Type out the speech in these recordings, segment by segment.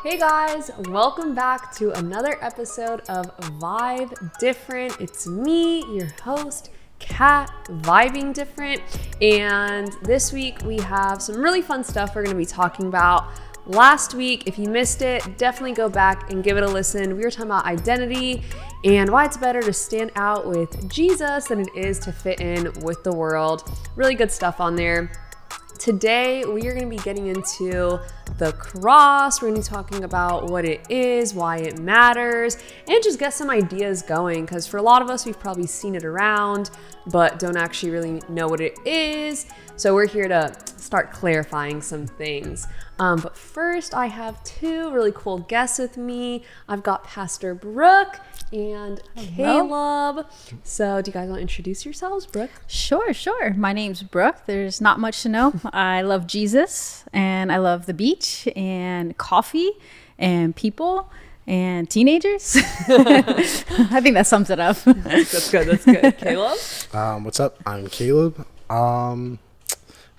Hey guys, welcome back to another episode of Vibe Different. It's me, your host, Kat, vibing different. And this week we have some really fun stuff we're going to be talking about. Last week, if you missed it, definitely go back and give it a listen. We were talking about identity and why it's better to stand out with Jesus than it is to fit in with the world. Really good stuff on there. Today, we are going to be getting into the cross. We're going to be talking about what it is, why it matters, and just get some ideas going. Because for a lot of us, we've probably seen it around, but don't actually really know what it is. So we're here to start clarifying some things. But first, I have two really cool guests with me. I've got Pastor Brooke and Caleb. So do you guys want to introduce yourselves, Brooke? Sure. My name's Brooke. There's not much to know. I love Jesus, and I love the beach, and coffee, and people, and teenagers. I think that sums it up. That's good. Caleb? What's up? I'm Caleb.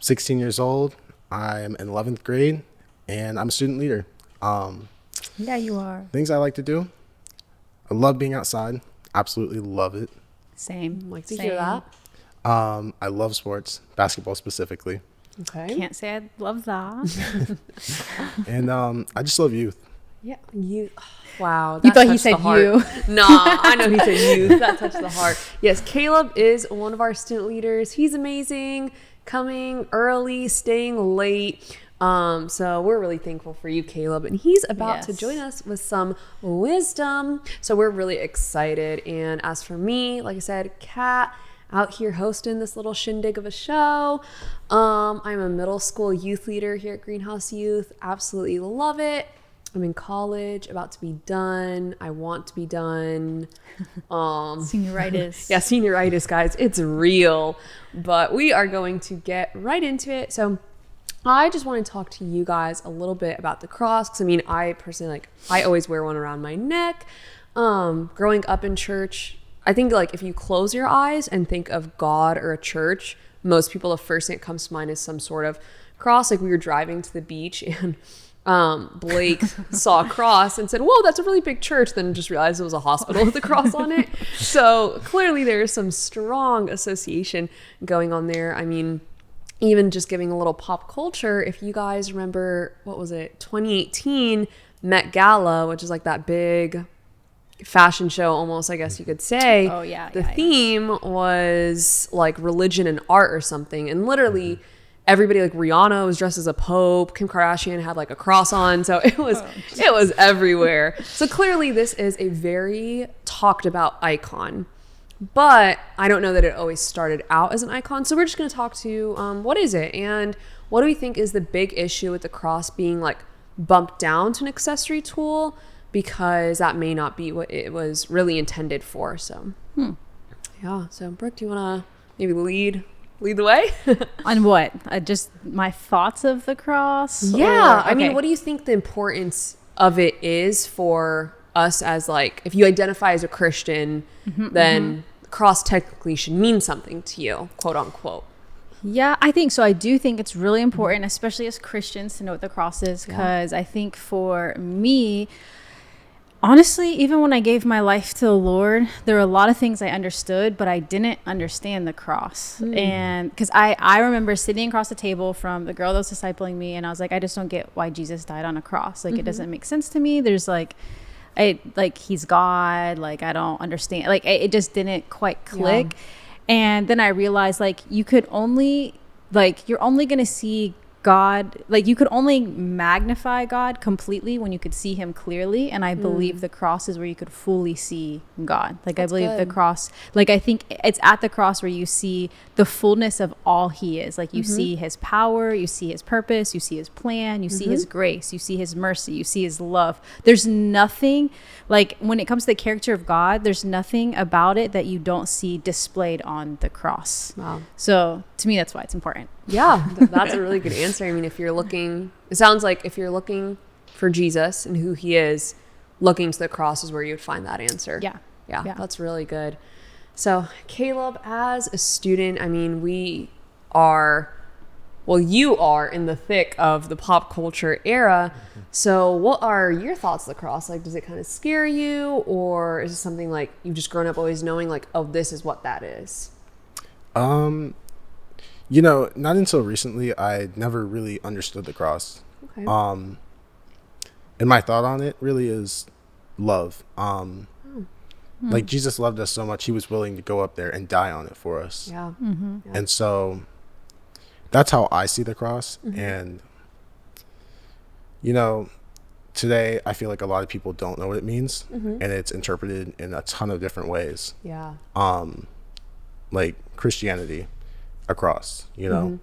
16 years old. I'm in 11th grade, and I'm a student leader. Yeah, you are. Things I like to do. I love being outside. Absolutely love it. Same. Like to hear that. I love sports, basketball specifically. Okay. Can't say I love that. And I just love youth. Yeah, you. Wow. You that thought he touched the said heart. you. Nah, I know he said you. That touched the heart. Yes, Caleb is one of our student leaders. He's amazing, coming early, staying late. So we're really thankful for you, Caleb. And he's about to join us with some wisdom. So we're really excited. And as for me, like I said, Kat, out here hosting this little shindig of a show. I'm a middle school youth leader here at Greenhouse Youth. Absolutely love it. I'm in college, about to be done. I want to be done. Senioritis. Yeah, senioritis, guys. It's real. But we are going to get right into it. So I just want to talk to you guys a little bit about the cross. Because, I mean, I personally, I always wear one around my neck. Growing up in church, I think, if you close your eyes and think of God or a church, most people, the first thing that comes to mind is some sort of cross. We were driving to the beach and Blake saw a cross and said, whoa, that's a really big church. Then just realized it was a hospital with a cross on it. So clearly there is some strong association going on there. I mean, even just giving a little pop culture, if you guys remember, 2018 Met Gala, which is that big fashion show almost, I guess you could say. Oh, yeah. The theme was religion and art or something. And literally everybody, Rihanna was dressed as a pope. Kim Kardashian had a cross on. So it was everywhere. So clearly this is a very talked about icon. But I don't know that it always started out as an icon. So we're just going to talk to what is it? And what do we think is the big issue with the cross being bumped down to an accessory tool? Because that may not be what it was really intended for. So, yeah. So, Brooke, do you want to maybe lead the way? On what? Just my thoughts of the cross? Yeah. Okay. I mean, what do you think the importance of it is for us as if you identify as a Christian, then the cross technically should mean something to you, quote unquote. Yeah, I think so. I do think it's really important, especially as Christians, to know what the cross is. Because I think for me, honestly, even when I gave my life to the Lord, there were a lot of things I understood, but I didn't understand the cross. And because I remember sitting across the table from the girl that was discipling me, and I was like, I just don't get why Jesus died on a cross. It doesn't make sense to me. There's he's God. I don't understand. It just didn't quite click. Yeah. And then I realized you could only, you're only going to see God, you could only magnify God completely when you could see him clearly. And I believe the cross is where you could fully see God. I believe the cross, I think it's at the cross where you see the fullness of all he is. You see his power, you see his purpose, you see his plan, you see his grace, you see his mercy, you see his love. There's nothing, when it comes to the character of God, there's nothing about it that you don't see displayed on the cross. Wow. So to me, that's why it's important. Yeah, that's a really good answer. I mean, if you're looking for Jesus and who he is, looking to the cross is where you would find that answer. Yeah, that's really good. So Caleb, as a student, I mean, we are well, you are in the thick of the pop culture era. So what are your thoughts of the cross? Like, does it kind of scare you, or is it something like you've just grown up always knowing like, oh, this is what that is? You know, not until recently, I never really understood the cross. Okay. And my thought on it really is love. Like, Jesus loved us so much, he was willing to go up there and die on it for us. Yeah. Yeah. And so that's how I see the cross. And, you know, today I feel like a lot of people don't know what it means, and it's interpreted in a ton of different ways. Yeah. Like Christianity, a cross, you know,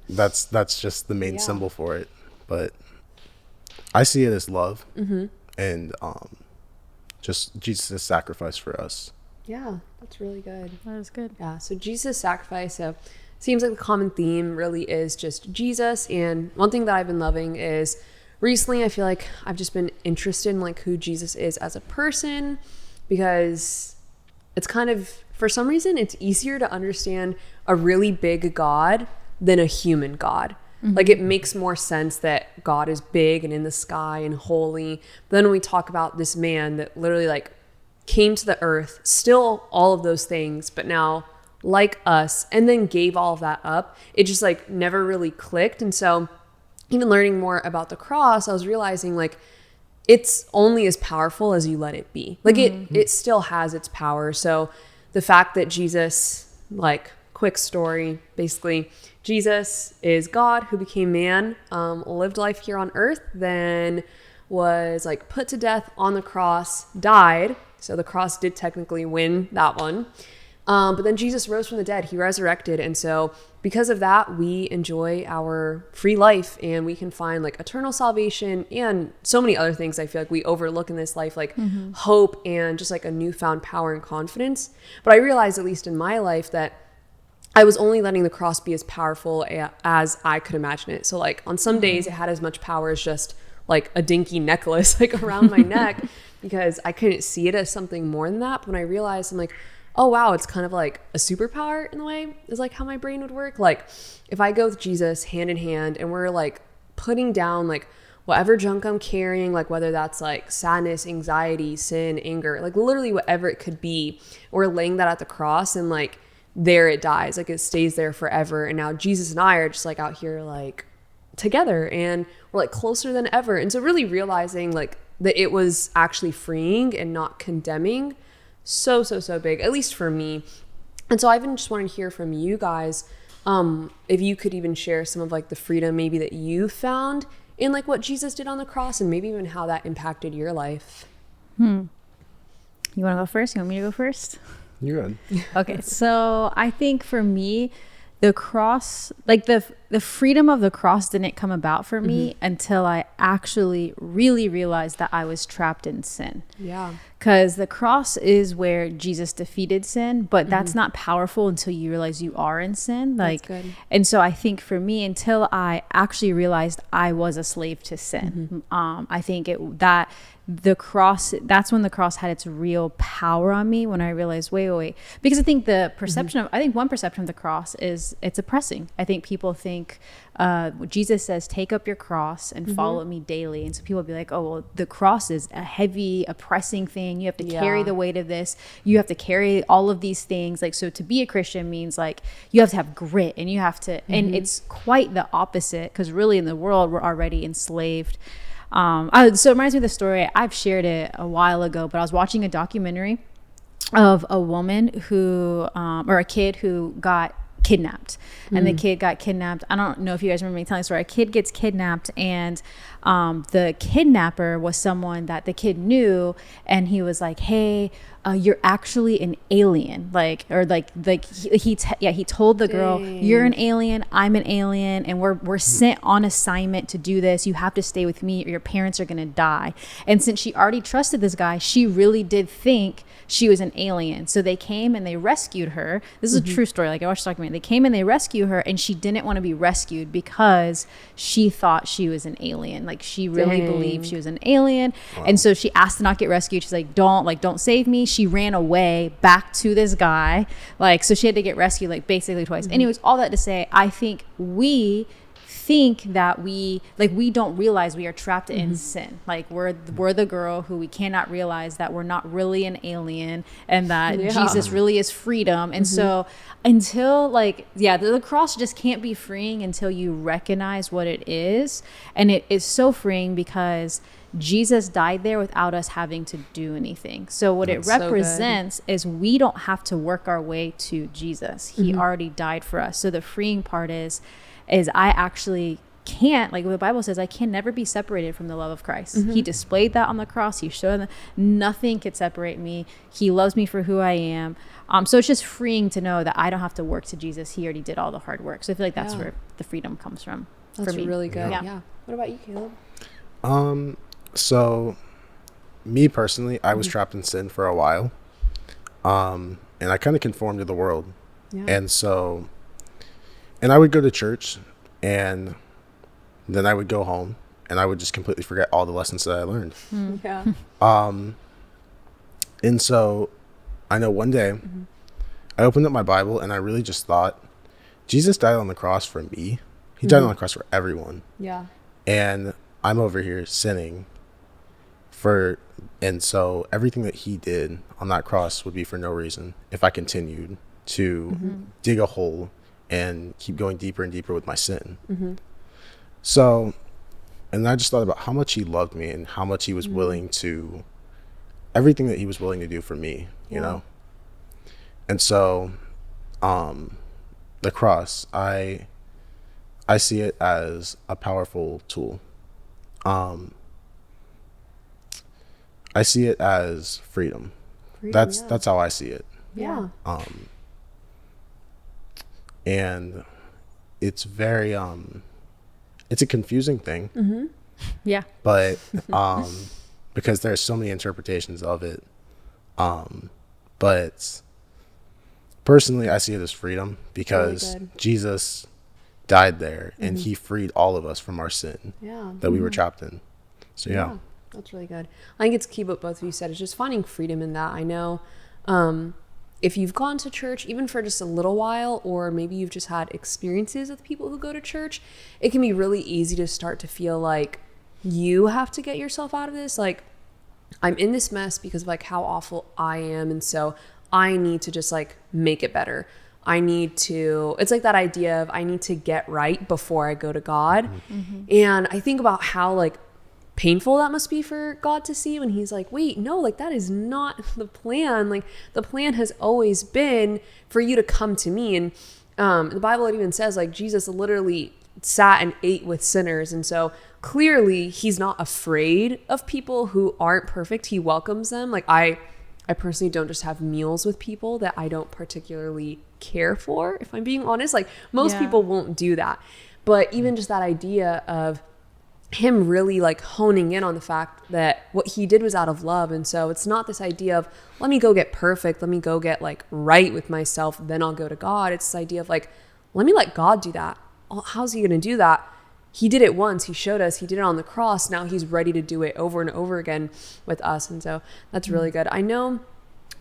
that's just the main symbol for it. But I see it as love, and just Jesus' sacrifice for us. Yeah, that's really good. That is good. Yeah, so Jesus' sacrifice. So seems like the common theme really is just Jesus. And one thing that I've been loving is recently I feel like I've just been interested in like who Jesus is as a person, because it's kind of, for some reason, it's easier to understand a really big God than a human God. Like, it makes more sense that God is big and in the sky and holy. But then when we talk about this man that literally like came to the earth, still all of those things, but now like us, and then gave all of that up, it just like never really clicked. And so even learning more about the cross, I was realizing like it's only as powerful as you let it be. Like it still has its power. So the fact that Jesus, like, quick story, basically, Jesus is God who became man, lived life here on earth, then was like put to death on the cross, died. So the cross did technically win that one. But then Jesus rose from the dead. He resurrected. And so because of that, we enjoy our free life, and we can find like eternal salvation and so many other things I feel like we overlook in this life, like hope and just like a newfound power and confidence. But I realized, at least in my life, that I was only letting the cross be as powerful as I could imagine it. So like on some days it had as much power as just like a dinky necklace like around my neck, because I couldn't see it as something more than that. But when I realized, I'm like, oh wow, it's kind of like a superpower in a way, is like how my brain would work. Like if I go with Jesus hand in hand and we're like putting down like whatever junk I'm carrying, like whether that's like sadness, anxiety, sin, anger, like literally whatever it could be, we're laying that at the cross, and like there it dies, like it stays there forever. And now Jesus and I are just like out here like together, and we're like closer than ever. And so really realizing like that it was actually freeing and not condemning, so big, at least for me. And so I even just want to hear from you guys, if you could even share some of like the freedom maybe that you found in like what Jesus did on the cross, and maybe even how that impacted your life. You want to go first? You want me to go first? You're good. Okay, so I think for me, the cross, like the freedom of the cross didn't come about for me until I actually really realized that I was trapped in sin. Yeah. Because the cross is where Jesus defeated sin, but that's not powerful until you realize you are in sin. Like, That's good. and so I think for me, until I actually realized I was a slave to sin, I think that the cross, that's when the cross had its real power on me, when I realized, wait. Because I think the perception I think one perception of the cross is it's oppressing. I think people think, Jesus says, take up your cross and follow me daily. And so people be like, oh, well, the cross is a heavy, oppressing thing. You have to carry the weight of this. You have to carry all of these things. Like, so to be a Christian means like you have to have grit, and you have to, and it's quite the opposite, because really in the world, we're already enslaved. So it reminds me of the story. I've shared it a while ago, but I was watching a documentary of a woman who, or a kid who got kidnapped, and the kid got kidnapped. I don't know if you guys remember me telling the story. A kid gets kidnapped, and the kidnapper was someone that the kid knew, and he was like, hey, you're actually an alien, he told the girl, you're an alien, I'm an alien, and we're sent on assignment to do this. You have to stay with me or your parents are gonna die. And since she already trusted this guy, she really did think she was an alien. So they came and they rescued her. This is a true story. Like, I watched the documentary. They came and they rescued her, and she didn't want to be rescued because she thought she was an alien. Like, she really believed she was an alien. Wow. And so she asked to not get rescued. She's like, don't save me. She ran away back to this guy. Like, so she had to get rescued, like, basically twice. Anyways, all that to say, I think we think that we don't realize we are trapped in sin. Like, we're the girl who we cannot realize that we're not really an alien, and that Jesus really is freedom. And so until, like, the cross just can't be freeing until you recognize what it is. And it is so freeing because Jesus died there without us having to do anything. So what it represents is we don't have to work our way to Jesus. He already died for us. So the freeing part is I actually can't, like what the Bible says, I can never be separated from the love of Christ. He displayed that on the cross. He showed that nothing could separate me. He loves me for who I am. So it's just freeing to know that I don't have to work to Jesus. He already did all the hard work. So I feel like that's where the freedom comes from. That's for me. Really good. Yeah. What about you, So Caleb? me personally, I was trapped in sin for a while. And I kind of conformed to the world. And I would go to church, and then I would go home, and I would just completely forget all the lessons that I learned. And so I know one day I opened up my Bible, and I really just thought, Jesus died on the cross for me. He died on the cross for everyone. Yeah. And I'm over here sinning and so everything that he did on that cross would be for no reason if I continued to dig a hole and keep going deeper and deeper with my sin. So, and I just thought about how much he loved me and how much he was willing to, everything that he was willing to do for me, you know? And so, the cross, I see it as a powerful tool. I see it as freedom. That's how I see it. Yeah. And it's very it's a confusing thing. Yeah. But because there's so many interpretations of it. But personally, I see it as freedom because Jesus died there and he freed all of us from our sin that we were trapped in. So yeah. That's really good. I think it's key what both of you said. It's just finding freedom in that. I know if you've gone to church, even for just a little while, or maybe you've just had experiences with people who go to church, it can be really easy to start to feel like you have to get yourself out of this. Like, I'm in this mess because of like how awful I am. And so I need to just like make it better. It's like that idea of I need to get right before I go to God. And I think about how like painful that must be for God to see when he's like, wait, no, like that is not the plan. Like the plan has always been for you to come to me. And the Bible, it even says like Jesus literally sat and ate with sinners. And so clearly he's not afraid of people who aren't perfect. He welcomes them. Like I personally don't just have meals with people that I don't particularly care for, if I'm being honest. Like most people won't do that. But even just that idea of him really like honing in on the fact that what he did was out of love. And so it's not this idea of let me go get perfect, let me go get like right with myself, then I'll go to God. It's this idea of like, let me let God do that. How's he going to do that? He did it once. He showed us. He did it on the cross. Now he's ready to do it over and over again with us. And so that's really good. I know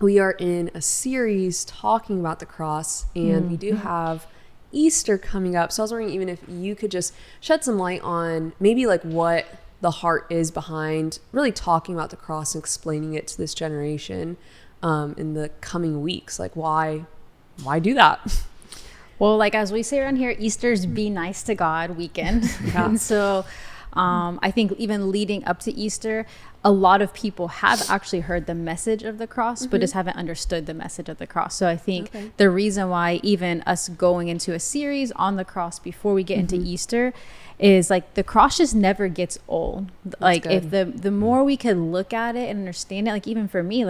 we are in a series talking about the cross, and we do have Easter coming up. So I was wondering even if you could just shed some light on maybe like what the heart is behind really talking about the cross and explaining it to this generation in the coming weeks. Like why do that? Well, like as we say around here, Easter's be nice to God weekend. And so I think even leading up to Easter, a lot of people have actually heard the message of the cross, but just haven't understood the message of the cross. So I think the reason why even us going into a series on the cross before we get into Easter is like the cross just never gets old. Like if the more we can look at it and understand it, like even for me,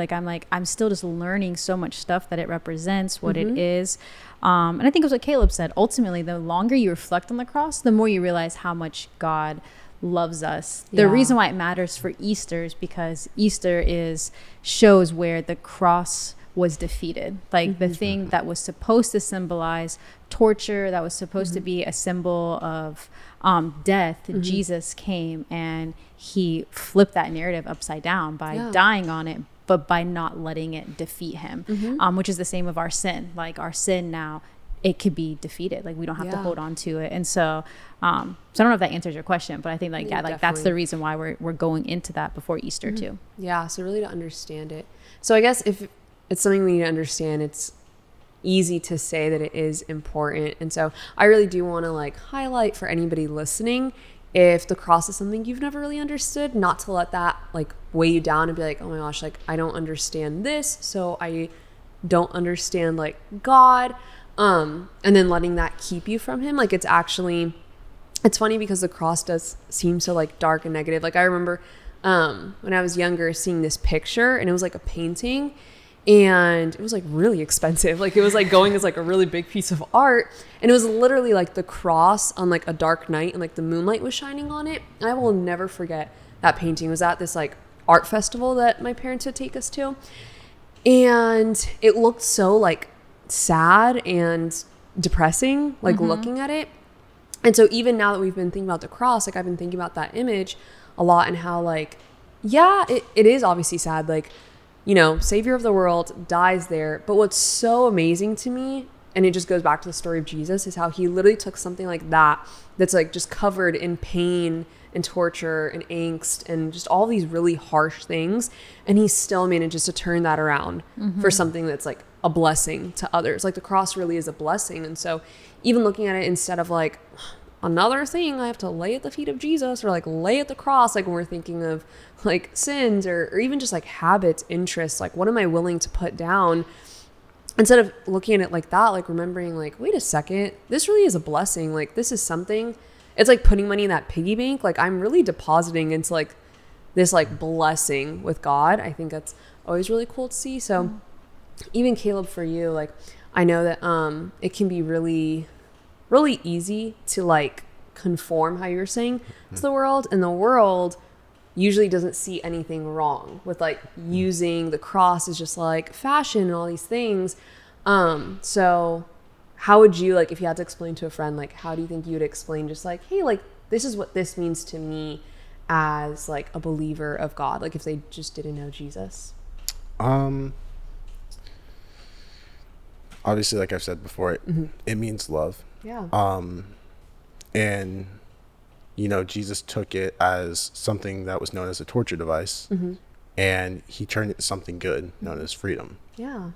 I'm still just learning so much stuff that it represents, what it is. And I think it was what Caleb said. Ultimately, the longer you reflect on the cross, the more you realize how much God loves us. The reason why it matters for Easter answers, because Easter shows where the cross was defeated. Like the thing that was supposed to symbolize torture, that was supposed to be a symbol of death, Jesus came and he flipped that narrative upside down by dying on it, but by not letting it defeat him, which is the same of our sin. Like our sin now, it could be defeated. Like we don't have to hold on to it. And so so I don't know if that answers your question, but I think like that's the reason why we're going into that before Easter too. Yeah, so really to understand it. So I guess if it's something we need to understand, it's easy to say that it is important. And so I really do want to like highlight for anybody listening, if the cross is something you've never really understood, not to let that like weigh you down and be like, oh my gosh, like I don't understand this, so I don't understand like God, and then letting that keep you from him. Like it's funny because the cross does seem so like dark and negative. Like I remember when I was younger seeing this picture, and it was like a painting, and it was like really expensive. Like it was like going as like a really big piece of art, and it was literally like the cross on like a dark night, and like the moonlight was shining on it. And I will never forget that painting. It was at this like art festival that my parents would take us to, and it looked so like sad and depressing, like looking at it. And so even now that we've been thinking about the cross, like I've been thinking about that image a lot, and how like, yeah, it is obviously sad. Like, you know, Savior of the world dies there. But what's so amazing to me, and it just goes back to the story of Jesus, is how he literally took something like that, that's like just covered in pain and torture and angst and just all these really harsh things, and he still manages to turn that around for something that's like a blessing to others. Like the cross really is a blessing. And so even looking at it instead of like another thing I have to lay at the feet of Jesus, or like lay at the cross, like when we're thinking of like sins or even just like habits, interests, like what am I willing to put down, instead of looking at it like that, like remembering like, wait a second, this really is a blessing. Like this is something, it's like putting money in that piggy bank. Like I'm really depositing into like this like blessing with God. I think that's always really cool to see. So even Caleb, for you, like I know that it can be really easy to like conform, how you're saying, to the world, and the world usually doesn't see anything wrong with like using the cross as just like fashion and all these things. So how would you, like if you had to explain to a friend, like how do you think you would explain just like, hey, like this is what this means to me as like a believer of God, like if they just didn't know Jesus? Obviously, like I've said before, it means love. Yeah. And you know, Jesus took it as something that was known as a torture device, and he turned it to something good, known as freedom. Yeah.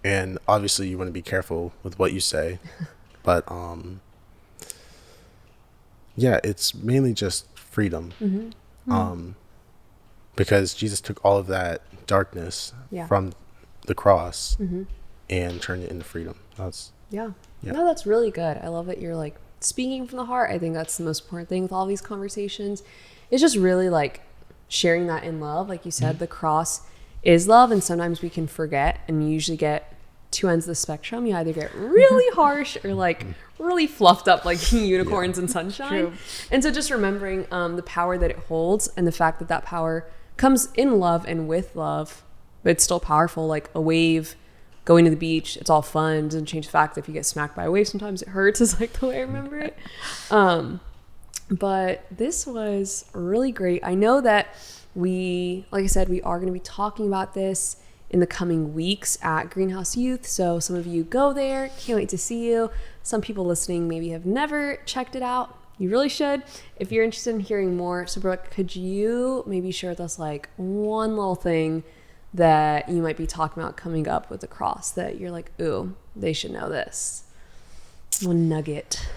And obviously you want to be careful with what you say, but yeah, it's mainly just freedom. Because Jesus took all of that darkness from the cross and turned it into freedom. Yeah. No, that's really good. I love that you're like speaking from the heart. I think that's the most important thing with all these conversations. It's just really like sharing that in love. Like you said, the cross is love, and sometimes we can forget, and you usually get two ends of the spectrum. You either get really harsh or like really fluffed up like unicorns and sunshine. True. And so just remembering the power that it holds, and the fact that that power comes in love and with love, but it's still powerful. Like a wave going to the beach, it's all fun. It doesn't change the fact that if you get smacked by a wave, sometimes it hurts, is like the way I remember it. But this was really great. I know that like I said, we are going to be talking about this in the coming weeks at Greenhouse Youth. So some of you go there. Can't wait to see you. Some people listening maybe have never checked it out. You really should. If you're interested in hearing more, so Brooke, could you maybe share with us like one little thing that you might be talking about coming up with the cross that you're like, ooh, they should know this? One nugget.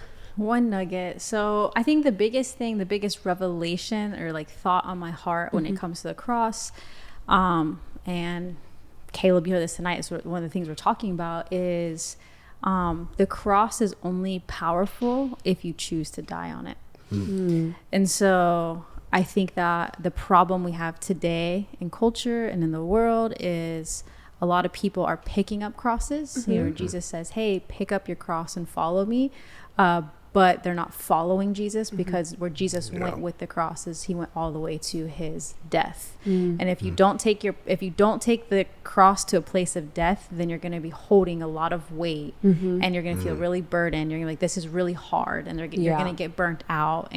So I think the biggest biggest revelation or like thought on my heart when it comes to the cross, and Caleb, you know this tonight, is one of the things we're talking about, is the cross is only powerful if you choose to die on it. And so I think that the problem we have today in culture and in the world is a lot of people are picking up crosses. You know, Jesus says, hey, pick up your cross and follow me. but they're not following Jesus, because where Jesus went with the cross is he went all the way to his death. And if you don't take the cross to a place of death, then you're going to be holding a lot of weight, and you're going to feel really burdened. You're going to be like, this is really hard, and you're going to get burnt out.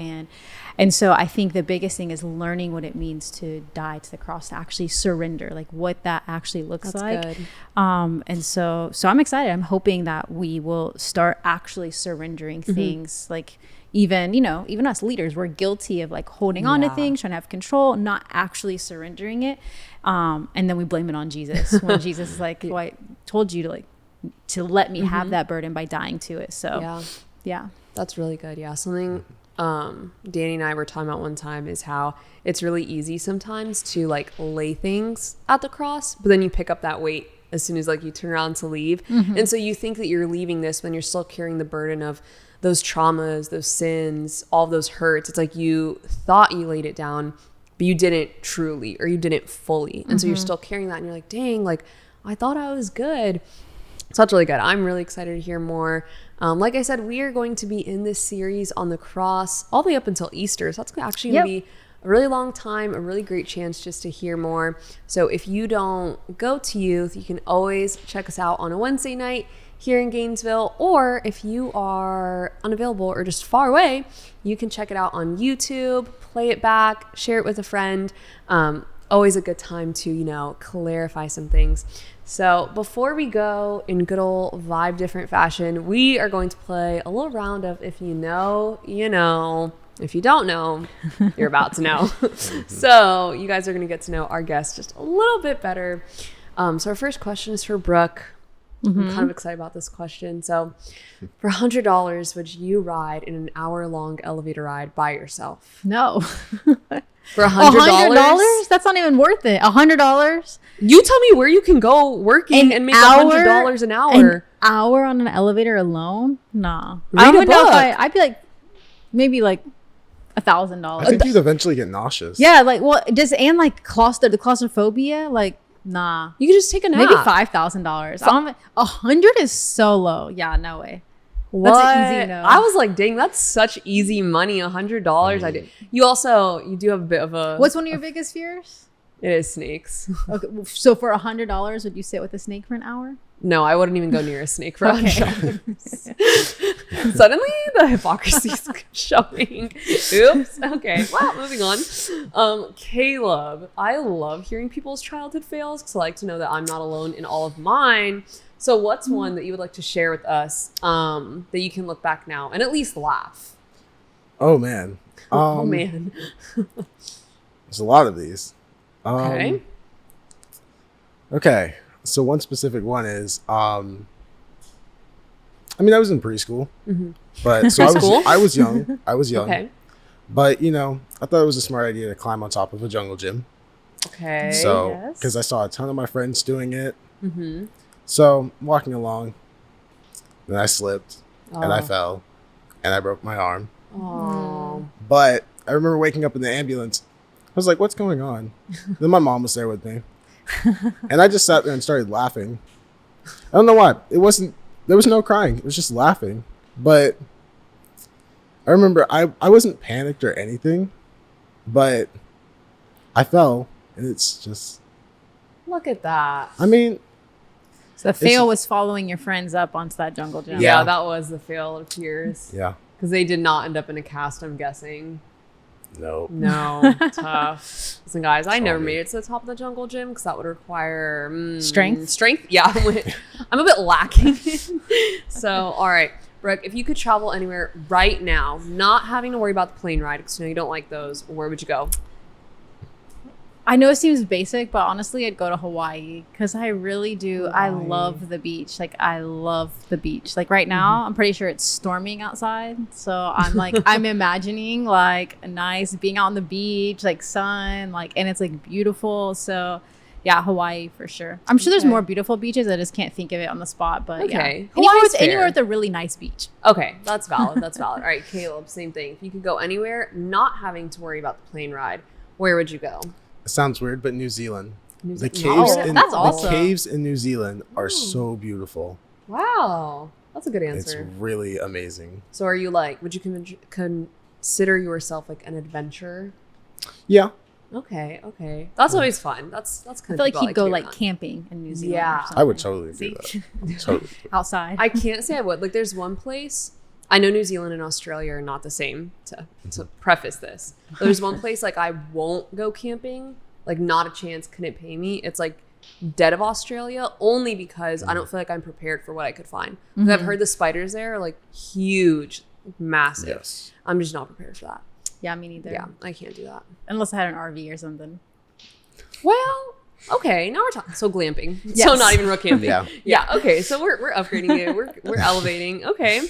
And so I think the biggest thing is learning what it means to die to the cross, to actually surrender, like what that actually looks like. Good. And so I'm excited. I'm hoping that we will start actually surrendering things, like even us leaders, we're guilty of like holding on to things, trying to have control, not actually surrendering it. And then we blame it on Jesus when Jesus is like, well, I told you to let me have that burden by dying to it. So yeah. That's really good. Yeah. Something Danny and I were talking about one time is how it's really easy sometimes to like lay things at the cross, but then you pick up that weight as soon as like you turn around to leave. And so you think that you're leaving this when you're still carrying the burden of those traumas, those sins, all those hurts. It's like you thought you laid it down, but you didn't truly, or you didn't fully. And so you're still carrying that, and you're like, dang, like I thought I was good. So that's really good. I'm really excited to hear more. Like I said, we are going to be in this series on the cross all the way up until Easter. So that's actually going to be a really long time, a really great chance just to hear more. So if you don't go to youth, you can always check us out on a Wednesday night here in Gainesville. Or if you are unavailable or just far away, you can check it out on YouTube, play it back, share it with a friend. Always a good time to, clarify some things. So before we go in good old Vibe Different fashion, we are going to play a little round of if you know, you know. If you don't know, you're about to know. So you guys are going to get to know our guest just a little bit better. So our first question is for Brooke. I'm kind of excited about this question. So for $100, would you ride in an hour-long elevator ride by yourself? No. For $100? That's not even worth it. $100? You tell me where you can go working and make $100 an hour. An hour on an elevator alone? Nah. Read I a don't know book. if I'd be like, maybe like $1,000. I think you'd eventually get nauseous. Yeah, like, well, the claustrophobia, like, nah. You can just take a nap. Maybe $5,000. 100 is so low. Yeah, no way. What? That's an easy no. I was like, dang, that's such easy money. $100. I did. You do have a bit of a. What's one of your biggest fears? It is snakes. Okay, so for $100, would you sit with a snake for an hour? No, I wouldn't even go near a snake for $100. Suddenly, the hypocrisy is showing. Oops. Okay. Well, moving on. Caleb, I love hearing people's childhood fails because I like to know that I'm not alone in all of mine. So what's one that you would like to share with us that you can look back now and at least laugh? Oh, man. Oh, man. There's a lot of these. Okay. Okay. So one specific one is, I was in preschool, but so I was young. Okay. But I thought it was a smart idea to climb on top of a jungle gym. Okay. So, because I saw a ton of my friends doing it. So walking along, then I slipped and I fell and I broke my arm. Oh. But I remember waking up in the ambulance. I was like, what's going on? Then my mom was there with me. And I just sat there and started laughing. I don't know why. There was no crying. It was just laughing. But I remember I wasn't panicked or anything, but I fell, and it's just. Look at that. So the fail was following your friends up onto that jungle gym. Yeah, that was the fail of tears. Yeah. Because they did not end up in a cast, I'm guessing. No. Tough. Listen, guys, I never made it to the top of the jungle gym because that would require strength. Yeah, I'm a bit lacking. So, all right, Brooke, if you could travel anywhere right now, not having to worry about the plane ride, because you don't like those, where would you go? I know it seems basic, but honestly, I'd go to Hawaii because I really do. I love the beach. Like, I love the beach. Like, right now, I'm pretty sure it's storming outside. So I'm like, I'm imagining like a nice being out on the beach, like sun, like, and it's like beautiful. So yeah, Hawaii for sure. I'm sure there's more beautiful beaches. I just can't think of it on the spot, but yeah. Anywhere with a really nice beach. Okay, that's valid. All right, Caleb, same thing. If you could go anywhere, not having to worry about the plane ride, where would you go? It sounds weird, but New Zealand. That's awesome. The caves in New Zealand are so beautiful. Wow. That's a good It's answer. really amazing. So are you like, would you consider yourself like an adventurer? Yeah. Okay. That's always fun. That's kind I of feel like people he'd go to be like around. camping in New Zealand. Yeah. Or I would something. totally do See? that. Totally. Outside. I can't say I would. Like, there's one place. I know New Zealand and Australia are not the same. To preface this, there's one place like I won't go camping. Like, not a chance. Couldn't pay me. It's like dead of Australia, only because I don't feel like I'm prepared for what I could find. Like, I've heard the spiders there are like huge, massive. Yes. I'm just not prepared for that. Yeah, me neither. Yeah, I can't do that. Unless I had an RV or something. Well, okay, now we're talking. So glamping. So Yes. not even real camping. Yeah. Yeah. Okay. So we're upgrading it. We're elevating. Okay.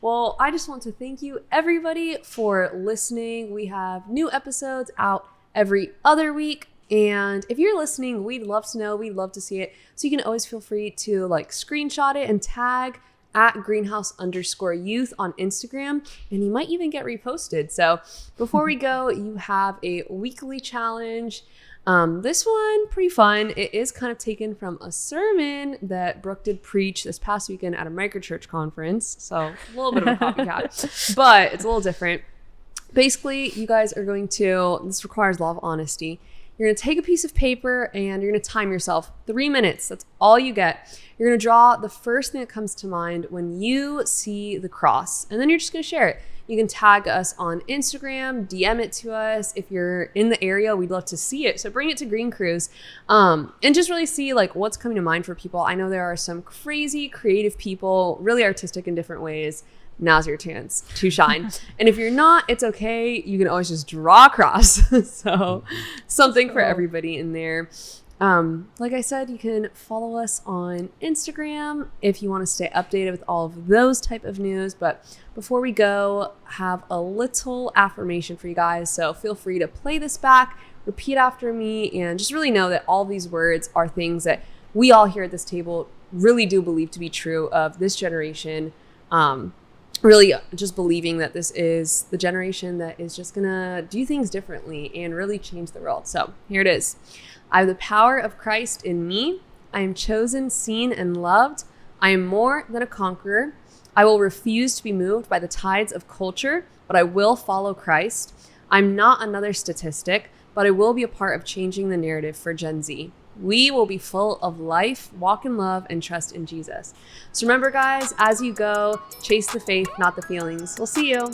Well, I just want to thank you everybody for listening. We have new episodes out every other week. And if you're listening, we'd love to know. We'd love to see it. So you can always feel free to like screenshot it and tag at greenhouse_youth on Instagram, and you might even get reposted. So before we go, you have a weekly challenge. This one, pretty fun. It is kind of taken from a sermon that Brooke did preach this past weekend at a microchurch conference. So a little bit of a copycat, but it's a little different. Basically, you guys are going to, this requires a lot of honesty. You're going to take a piece of paper and you're going to time yourself 3 minutes. That's all you get. You're going to draw the first thing that comes to mind when you see the cross, and then you're just going to share it. You can tag us on Instagram, DM it to us. If you're in the area, we'd love to see it. So bring it to Green Cruise, and just really see like what's coming to mind for people. I know there are some crazy creative people, really artistic in different ways. Now's your chance to shine. And if you're not, it's okay. You can always just draw a cross. So something for everybody in there. Like I said, you can follow us on Instagram if you want to stay updated with all of those type of news. But before we go, have a little affirmation for you guys. So feel free to play this back, repeat after me, and just really know that all these words are things that we all here at this table really do believe to be true of this generation. Really just believing that this is the generation that is just gonna do things differently and really change the world. So here it is. I have the power of Christ in me. I am chosen, seen, and loved. I am more than a conqueror. I will refuse to be moved by the tides of culture, but I will follow Christ. I'm not another statistic, but I will be a part of changing the narrative for Gen Z. We will be full of life, walk in love, and trust in Jesus. So remember, guys, as you go, chase the faith, not the feelings. We'll see you.